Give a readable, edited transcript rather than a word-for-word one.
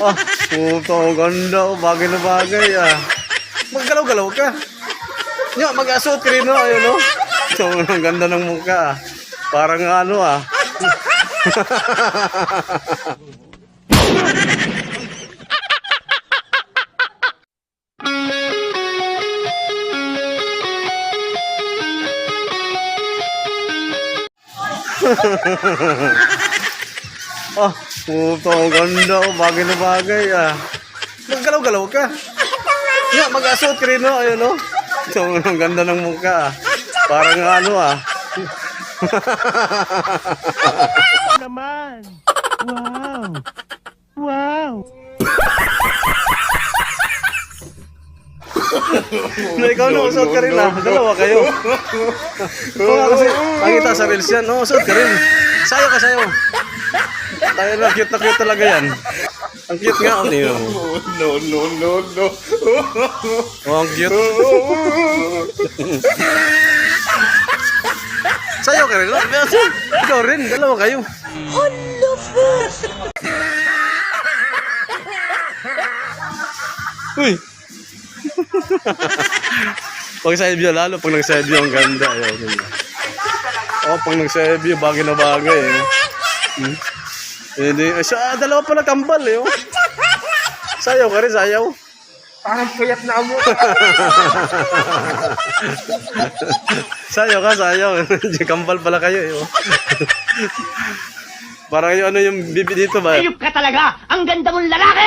Ah, puto, ang ganda. Oh, bagay na bagay ah. Maggalaw-galaw ka. Nga, mag-asot ka rin, no? Ayun, no? So, ang ganda ng mukha ah. Parang ano ah. Ah, puto, ang ganda. Oh, bagay na bagay ah. Maggalaw-galaw ka. Nga, mag-asot ka rin, no? Ayun, no? So, ang ganda ng mukha ah. Parang ano ah. Naman. Wow. Wow. No, ikaw na, usot ka rin ah. Dalawa kayo. Ito nga kasi, nakita sa reels yan. No, usot ka rin. Sayo ka, sayo. Tayo na, cute talaga yan. Ang cute nga, oh, niyo. No. Oh, ang cute. Sayo ka rin, no? Ikaw rin, dalawa kayo. Uy! Pag side view, lalo pag nag-side view, ang ganda. Ayun. Oh, pag nag-side view, bagay na bagay. Eh. Hindi, dalawa pala kambal eh. Oh. Sayaw ka rin, sayaw. Parang puyat na mo. Sayaw ka, sayaw. Kambal pala kayo eh. Oh. Parang yung ano yung bibi dito ba? Ayup ka talaga! Ang ganda mong lalaki!